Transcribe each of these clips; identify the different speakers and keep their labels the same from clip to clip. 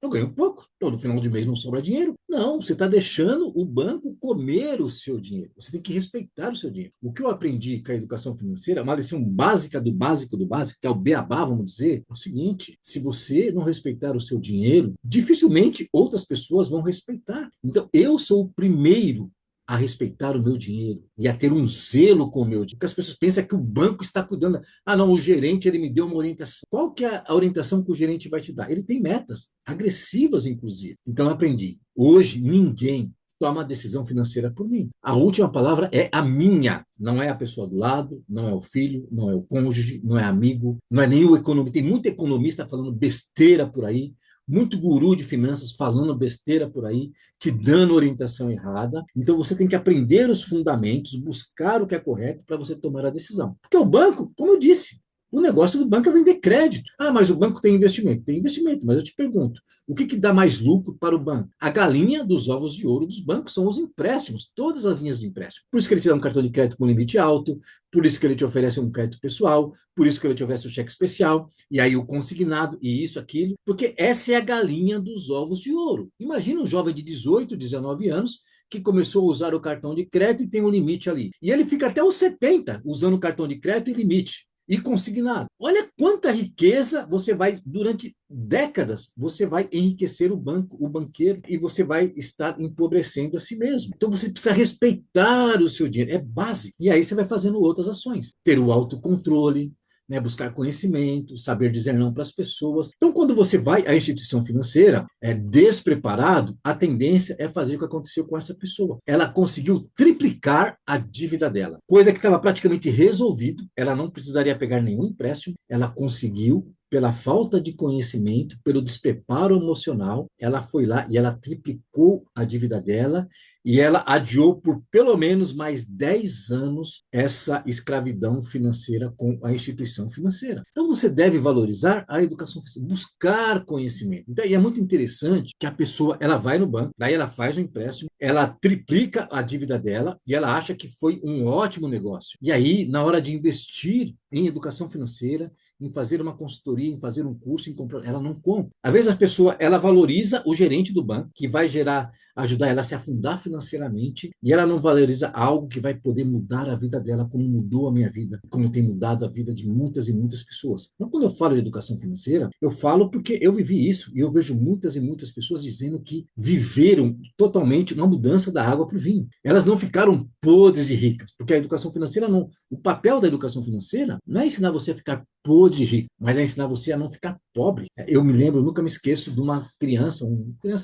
Speaker 1: Eu ganho pouco, todo final de mês não sobra dinheiro. Não, você está deixando o banco comer o seu dinheiro. Você tem que respeitar o seu dinheiro. O que eu aprendi com a educação financeira, uma lição básica do básico do básico, que é o beabá, vamos dizer, é o seguinte: se você não respeitar o seu dinheiro, dificilmente outras pessoas vão respeitar. Então, eu sou o primeiro a respeitar o meu dinheiro e a ter um zelo com o meu dinheiro. Porque as pessoas pensam que o banco está cuidando. Ah, não, o gerente ele me deu uma orientação. Qual que é a orientação que o gerente vai te dar? Ele tem metas, agressivas, inclusive. Então, eu aprendi. Hoje, ninguém toma a decisão financeira por mim. A última palavra é a minha. Não é a pessoa do lado, não é o filho, não é o cônjuge, não é amigo, não é nem o economista. Tem muito economista falando besteira por aí, muito guru de finanças falando besteira por aí, te dando orientação errada. Então você tem que aprender os fundamentos, buscar o que é correto para você tomar a decisão. Porque o banco, como eu disse, o negócio do banco é vender crédito. Ah, mas o banco tem investimento. Tem investimento, mas eu te pergunto, o que dá mais lucro para o banco? A galinha dos ovos de ouro dos bancos são os empréstimos, todas as linhas de empréstimo. Por isso que ele te dá um cartão de crédito com limite alto, por isso que ele te oferece um crédito pessoal, por isso que ele te oferece o cheque especial, e aí o consignado, e isso, aquilo, porque essa é a galinha dos ovos de ouro. Imagina um jovem de 18, 19 anos que começou a usar o cartão de crédito e tem um limite ali. E ele fica até os 70 usando o cartão de crédito e limite e consignado. Olha quanta riqueza você vai, durante décadas, você vai enriquecer o banco, o banqueiro, e você vai estar empobrecendo a si mesmo. Então você precisa respeitar o seu dinheiro, é básico. E aí você vai fazendo outras ações. Ter o autocontrole, né, buscar conhecimento, saber dizer não para as pessoas. Então, quando você vai à instituição financeira despreparado, a tendência é fazer o que aconteceu com essa pessoa. Ela conseguiu triplicar a dívida dela, coisa que estava praticamente resolvido. Ela não precisaria pegar nenhum empréstimo. Ela conseguiu, pela falta de conhecimento, pelo despreparo emocional, ela foi lá e ela triplicou a dívida dela e ela adiou por pelo menos mais 10 anos essa escravidão financeira com a instituição financeira. Então você deve valorizar a educação financeira, buscar conhecimento. Então, e é muito interessante que a pessoa ela vai no banco, daí ela faz o empréstimo, ela triplica a dívida dela e ela acha que foi um ótimo negócio. E aí, na hora de investir em educação financeira, em fazer uma consultoria, em fazer um curso, em comprar, ela não compra. Às vezes a pessoa ela valoriza o gerente do banco, que vai gerar, ajudar ela a se afundar financeiramente, e ela não valoriza algo que vai poder mudar a vida dela, como mudou a minha vida, como tem mudado a vida de muitas e muitas pessoas. Então, quando eu falo de educação financeira, eu falo porque eu vivi isso, e eu vejo muitas e muitas pessoas dizendo que viveram totalmente uma mudança da água para o vinho. Elas não ficaram podres e ricas, porque a educação financeira não, o papel da educação financeira não é ensinar você a ficar podre de rico, mas é ensinar você a não ficar pobre. Eu me lembro, eu nunca me esqueço de uma criança,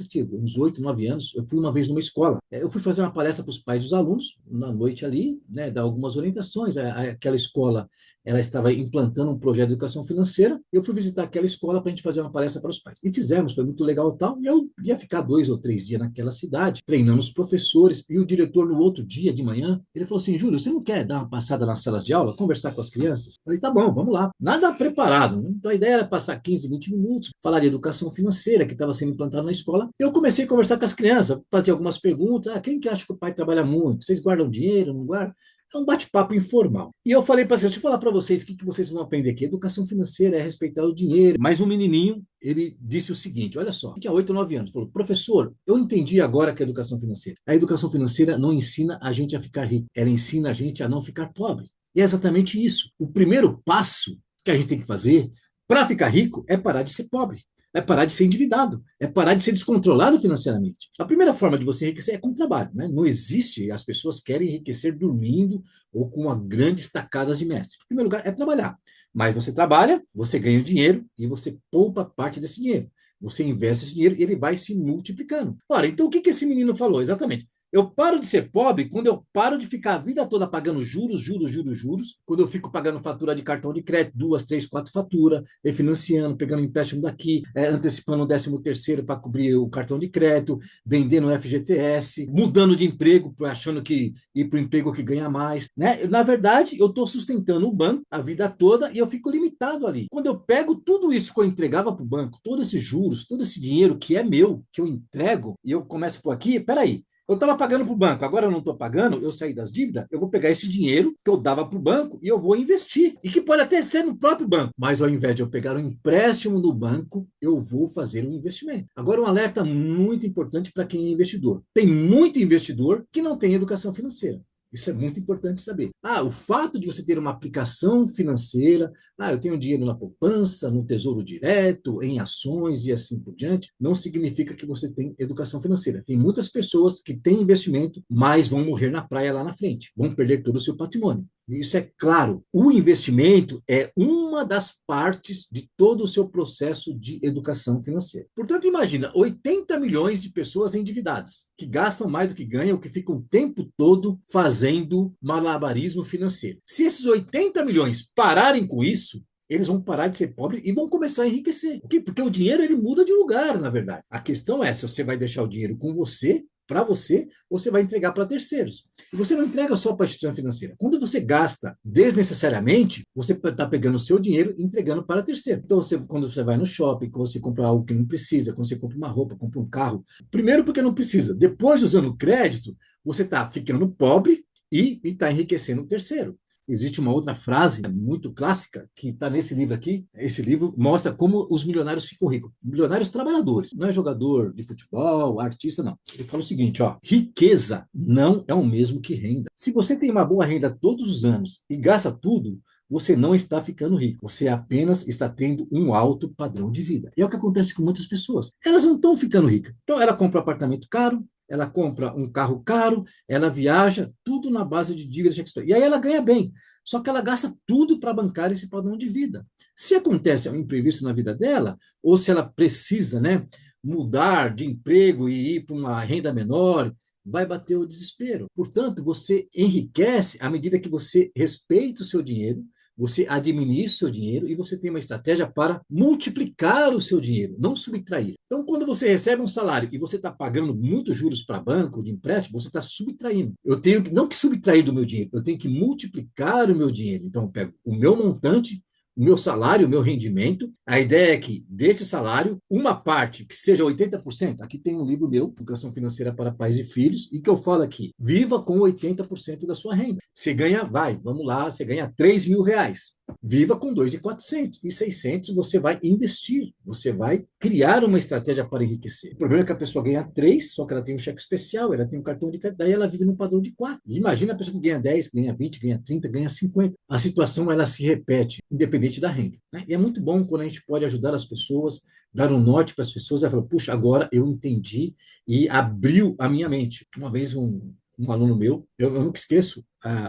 Speaker 1: tinha uns 8, 9 anos, eu fui uma vez numa escola. Eu fui fazer uma palestra para os pais dos alunos, na noite ali, né, dar algumas orientações. Aquela escola, ela estava implantando um projeto de educação financeira, e eu fui visitar aquela escola para a gente fazer uma palestra para os pais. E fizemos, foi muito legal e tal, e eu ia ficar 2 ou 3 dias naquela cidade, treinando os professores, e o diretor no outro dia de manhã, ele falou assim: Júlio, você não quer dar uma passada nas salas de aula, conversar com as crianças? Eu falei, tá bom, vamos lá. Nada preparado, né? Então a ideia era passar 15, 20 minutos, falar de educação financeira que estava sendo implantada na escola. Eu comecei a conversar com as crianças, fazer algumas perguntas. Ah, quem que acha que o pai trabalha muito? Vocês guardam dinheiro, não guardam? É um bate-papo informal. E eu falei para vocês, deixa eu falar para vocês o que vocês vão aprender aqui. Educação financeira é respeitar o dinheiro. Mas um menininho, ele disse o seguinte, olha só, tinha 8, 9 anos, falou: professor, eu entendi agora que é educação financeira. A educação financeira não ensina a gente a ficar rico, ela ensina a gente a não ficar pobre. E é exatamente isso. O primeiro passo que a gente tem que fazer para ficar rico é parar de ser pobre, é parar de ser endividado, é parar de ser descontrolado financeiramente. A primeira forma de você enriquecer é com trabalho, né? Não existe, as pessoas querem enriquecer dormindo ou com uma grandes tacadas de mestre. Em primeiro lugar, é trabalhar. Mas você trabalha, você ganha dinheiro e você poupa parte desse dinheiro. Você investe esse dinheiro e ele vai se multiplicando. Ora, então o que esse menino falou? Exatamente. Eu paro de ser pobre quando eu paro de ficar a vida toda pagando juros, juros, juros, juros, quando eu fico pagando fatura de cartão de crédito, 2, 3, 4 faturas, refinanciando, pegando empréstimo daqui, antecipando o 13º para cobrir o cartão de crédito, vendendo o FGTS, mudando de emprego, achando que ir para o emprego que ganha mais, né? Na verdade, eu estou sustentando o banco a vida toda e eu fico limitado ali. Quando eu pego tudo isso que eu entregava para o banco, todos esses juros, todo esse dinheiro que é meu, que eu entrego, e eu começo por aqui, peraí, Eu estava pagando para o banco, agora eu não estou pagando, eu saí das dívidas, eu vou pegar esse dinheiro que eu dava para o banco e eu vou investir. E que pode até ser no próprio banco. Mas ao invés de eu pegar um empréstimo no banco, eu vou fazer um investimento. Agora, um alerta muito importante para quem é investidor. Tem muito investidor que não tem educação financeira. Isso é muito importante saber. O fato de você ter uma aplicação financeira, eu tenho dinheiro na poupança, no Tesouro Direto, em ações e assim por diante, não significa que você tem educação financeira. Tem muitas pessoas que têm investimento, mas vão morrer na praia lá na frente, vão perder todo o seu patrimônio. Isso é claro. O investimento é uma das partes de todo o seu processo de educação financeira. Portanto, imagina 80 milhões de pessoas endividadas, que gastam mais do que ganham, que ficam o tempo todo fazendo malabarismo financeiro. Se esses 80 milhões pararem com isso, eles vão parar de ser pobres e vão começar a enriquecer. Por quê? Porque o dinheiro ele muda de lugar, na verdade. A questão é se você vai deixar o dinheiro com você, para você, ou você vai entregar para terceiros. E você não entrega só para a instituição financeira. Quando você gasta desnecessariamente, você está pegando o seu dinheiro e entregando para terceiro. Então, quando você vai no shopping, quando você compra algo que não precisa, quando você compra uma roupa, compra um carro, primeiro porque não precisa, depois usando crédito, você está ficando pobre e está enriquecendo o terceiro. Existe uma outra frase muito clássica que está nesse livro aqui. Esse livro mostra como os milionários ficam ricos. Milionários trabalhadores. Não é jogador de futebol, artista, não. Ele fala o seguinte, ó. Riqueza não é o mesmo que renda. Se você tem uma boa renda todos os anos e gasta tudo, você não está ficando rico. Você apenas está tendo um alto padrão de vida. E é o que acontece com muitas pessoas. Elas não estão ficando ricas. Então, ela compra um apartamento caro, ela compra um carro caro, ela viaja, tudo na base de dívida Shakespeare. E aí ela ganha bem. Só que ela gasta tudo para bancar esse padrão de vida. Se acontece um imprevisto na vida dela, ou se ela precisa, né, mudar de emprego e ir para uma renda menor, vai bater o desespero. Portanto, você enriquece à medida que você respeita o seu dinheiro, você administra o seu dinheiro e você tem uma estratégia para multiplicar o seu dinheiro, não subtrair. Então, quando você recebe um salário e você está pagando muitos juros para banco, de empréstimo, você está subtraindo. Eu tenho que, não que subtrair do meu dinheiro, eu tenho que multiplicar o meu dinheiro. Então, eu pego o meu montante, o meu salário, o meu rendimento. A ideia é que desse salário, uma parte, que seja 80%, aqui tem um livro meu, Educação Financeira para Pais e Filhos, e que eu falo aqui, viva com 80% da sua renda. Você ganha, vamos lá, você ganha R$ 3.000. Viva com 2.400 e 600 você vai investir, você vai criar uma estratégia para enriquecer. O problema é que a pessoa ganha 3, só que ela tem um cheque especial, ela tem um cartão de crédito, daí ela vive no padrão de 4. Imagina a pessoa que ganha 10, ganha 20, ganha 30, ganha 50. A situação ela se repete, independente da renda. Né? E é muito bom quando a gente pode ajudar as pessoas, dar um norte para as pessoas, e falar, puxa, agora eu entendi e abriu a minha mente. Uma vez um aluno meu, eu nunca esqueço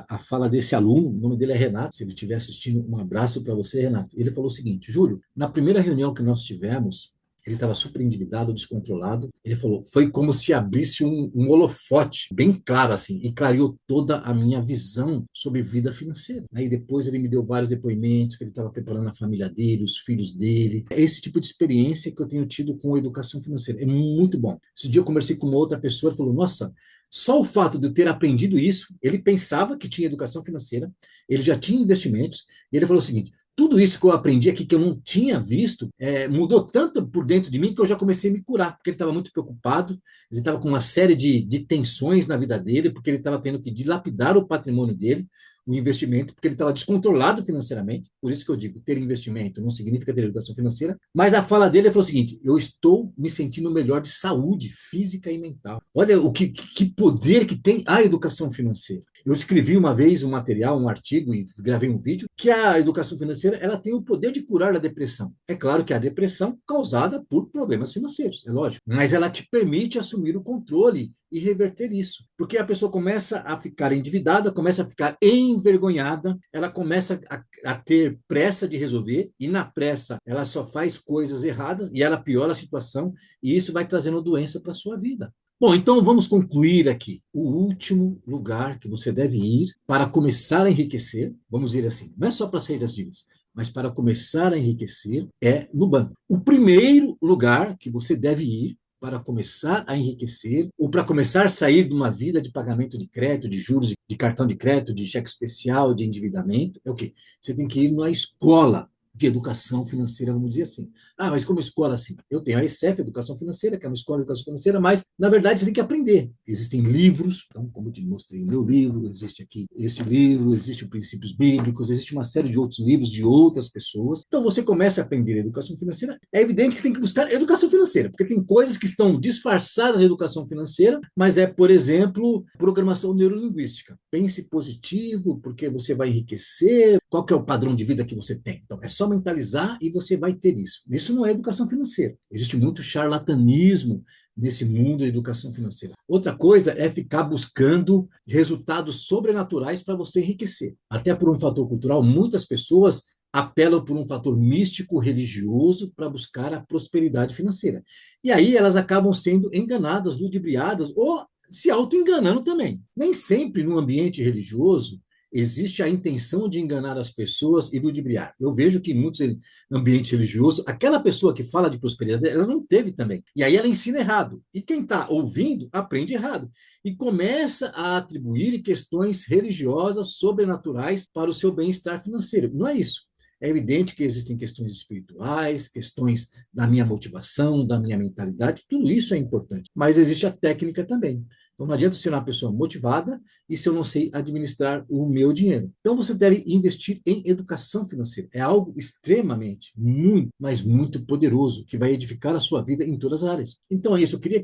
Speaker 1: a fala desse aluno, o nome dele é Renato, se ele estiver assistindo, um abraço para você, Renato. Ele falou o seguinte, Júlio, na primeira reunião que nós tivemos, ele estava super endividado, descontrolado, ele falou, foi como se abrisse um holofote bem claro assim, e clareou toda a minha visão sobre vida financeira. Aí depois ele me deu vários depoimentos, que ele estava preparando a família dele, os filhos dele. É esse tipo de experiência que eu tenho tido com a educação financeira, é muito bom. Esse dia eu conversei com uma outra pessoa, ele falou, nossa, só o fato de eu ter aprendido isso, ele pensava que tinha educação financeira, ele já tinha investimentos, e ele falou o seguinte, tudo isso que eu aprendi aqui, que eu não tinha visto, mudou tanto por dentro de mim que eu já comecei a me curar, porque ele estava muito preocupado, ele estava com uma série de tensões na vida dele, porque ele estava tendo que dilapidar o patrimônio dele, o investimento, porque ele estava descontrolado financeiramente, por isso que eu digo, ter investimento não significa ter educação financeira, mas a fala dele foi o seguinte, eu estou me sentindo melhor de saúde física e mental. Olha o que poder que tem a educação financeira. Eu escrevi uma vez um material, um artigo e gravei um vídeo que a educação financeira ela tem o poder de curar a depressão. É claro que a depressão causada por problemas financeiros, é lógico, mas ela te permite assumir o controle e reverter isso. Porque a pessoa começa a ficar endividada, começa a ficar envergonhada, ela começa a ter pressa de resolver e na pressa ela só faz coisas erradas e ela piora a situação e isso vai trazendo doença para a sua vida. Bom, então vamos concluir aqui. O último lugar que você deve ir para começar a enriquecer, vamos dizer assim, não é só para sair das dívidas, mas para começar a enriquecer é no banco. O primeiro lugar que você deve ir para começar a enriquecer ou para começar a sair de uma vida de pagamento de crédito, de juros, de cartão de crédito, de cheque especial, de endividamento, é o quê? Você tem que ir na escola. de educação financeira, vamos dizer assim. Ah, mas como escola assim? Eu tenho a ESEF, Educação Financeira, que é uma escola de educação financeira, mas, na verdade, você tem que aprender. Existem livros, então, como eu te mostrei no meu livro, existe aqui esse livro, existe o Princípios Bíblicos, existe uma série de outros livros de outras pessoas. Então, você começa a aprender educação financeira, é evidente que tem que buscar educação financeira, porque tem coisas que estão disfarçadas de educação financeira, mas é, por exemplo, programação neurolinguística. Pense positivo, porque você vai enriquecer, qual que é o padrão de vida que você tem. Então, é só mentalizar e você vai ter isso. Isso não é educação financeira. Existe muito charlatanismo nesse mundo de educação financeira. Outra coisa é ficar buscando resultados sobrenaturais para você enriquecer. Até por um fator cultural, muitas pessoas apelam por um fator místico, religioso, para buscar a prosperidade financeira. E aí elas acabam sendo enganadas, ludibriadas ou se auto-enganando também. Nem sempre no ambiente religioso existe a intenção de enganar as pessoas e ludibriar. Eu vejo que em muitos ambientes religiosos, aquela pessoa que fala de prosperidade, ela não teve também. E aí ela ensina errado. E quem está ouvindo, aprende errado. E começa a atribuir questões religiosas, sobrenaturais, para o seu bem-estar financeiro. Não é isso. É evidente que existem questões espirituais, questões da minha motivação, da minha mentalidade, tudo isso é importante. Mas existe a técnica também. Então, não adianta ser uma pessoa motivada e se eu não sei administrar o meu dinheiro. Então, você deve investir em educação financeira. É algo extremamente, muito, mas muito poderoso, que vai edificar a sua vida em todas as áreas. Então, é isso. Eu queria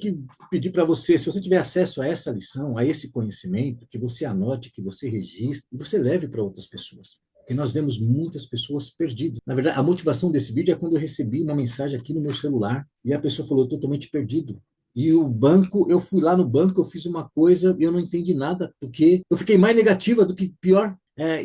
Speaker 1: pedir para você, se você tiver acesso a essa lição, a esse conhecimento, que você anote, que você registre e você leve para outras pessoas. Porque nós vemos muitas pessoas perdidas. Na verdade, a motivação desse vídeo é quando eu recebi uma mensagem aqui no meu celular e a pessoa falou, totalmente perdido. E o banco, eu fui lá no banco, eu fiz uma coisa e eu não entendi nada, porque eu fiquei mais negativa do que pior.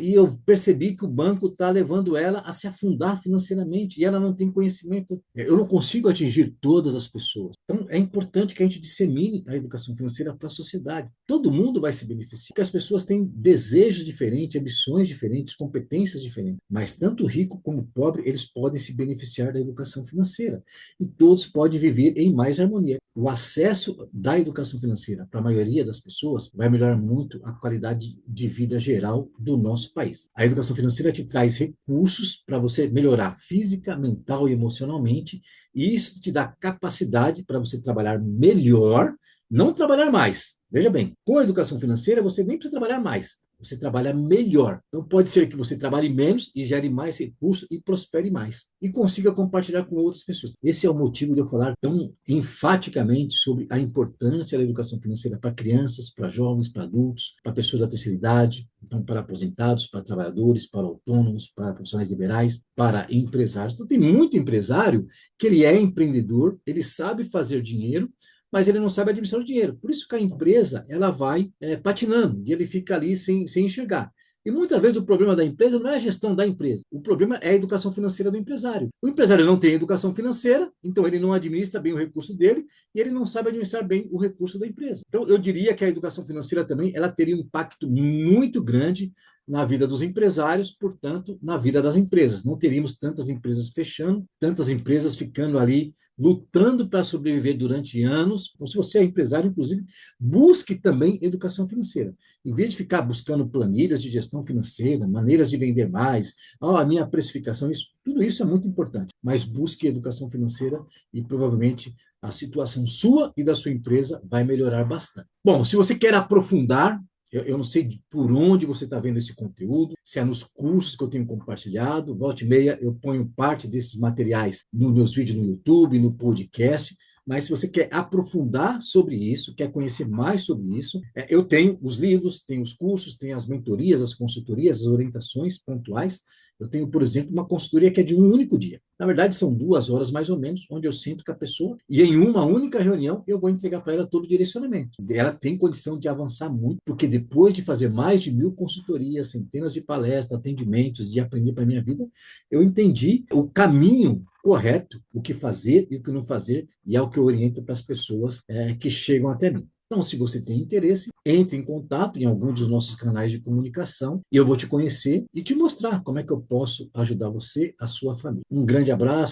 Speaker 1: E eu percebi que o banco está levando ela a se afundar financeiramente e ela não tem conhecimento. Eu não consigo atingir todas as pessoas. Então, é importante que a gente dissemine a educação financeira para a sociedade. Todo mundo vai se beneficiar, porque as pessoas têm desejos diferentes, ambições diferentes, competências diferentes. Mas tanto rico como pobre, eles podem se beneficiar da educação financeira. E todos podem viver em mais harmonia. O acesso da educação financeira para a maioria das pessoas vai melhorar muito a qualidade de vida geral do nosso país. A educação financeira te traz recursos para você melhorar física, mental e emocionalmente, e isso te dá capacidade para você trabalhar melhor, não trabalhar mais. Veja bem, com a educação financeira você nem precisa trabalhar mais. Você trabalha melhor. Então, pode ser que você trabalhe menos e gere mais recursos e prospere mais. E consiga compartilhar com outras pessoas. Esse é o motivo de eu falar tão enfaticamente sobre a importância da educação financeira para crianças, para jovens, para adultos, para pessoas da terceira idade, então para aposentados, para trabalhadores, para autônomos, para profissionais liberais, para empresários. Então, tem muito empresário que ele é empreendedor, ele sabe fazer dinheiro, mas ele não sabe administrar o dinheiro. Por isso que a empresa ela vai patinando e ele fica ali sem enxergar. E muitas vezes o problema da empresa não é a gestão da empresa, o problema é a educação financeira do empresário. O empresário não tem educação financeira, então ele não administra bem o recurso dele e ele não sabe administrar bem o recurso da empresa. Então eu diria que a educação financeira também ela teria um impacto muito grande na vida dos empresários, portanto, na vida das empresas. Não teríamos tantas empresas fechando, tantas empresas ficando ali lutando para sobreviver durante anos. Então, se você é empresário, inclusive, busque também educação financeira. Em vez de ficar buscando planilhas de gestão financeira, maneiras de vender mais, a minha precificação, tudo isso é muito importante. Mas busque educação financeira e provavelmente a situação sua e da sua empresa vai melhorar bastante. Bom, se você quer aprofundar, eu não sei por onde você está vendo esse conteúdo, se é nos cursos que eu tenho compartilhado, volta e meia eu ponho parte desses materiais nos meus vídeos no YouTube, no podcast, mas se você quer aprofundar sobre isso, quer conhecer mais sobre isso, eu tenho os livros, tenho os cursos, tenho as mentorias, as consultorias, as orientações pontuais. Eu tenho, por exemplo, uma consultoria que é de um único dia. Na verdade, são 2 horas mais ou menos, onde eu sento com a pessoa e em uma única reunião eu vou entregar para ela todo o direcionamento. Ela tem condição de avançar muito, porque depois de fazer mais de 1.000 consultorias, centenas de palestras, atendimentos, de aprender para a minha vida, eu entendi o caminho correto, o que fazer e o que não fazer, e é o que eu oriento para as pessoas que chegam até mim. Então, se você tem interesse, entre em contato em algum dos nossos canais de comunicação e eu vou te conhecer e te mostrar como é que eu posso ajudar você, a sua família. Um grande abraço.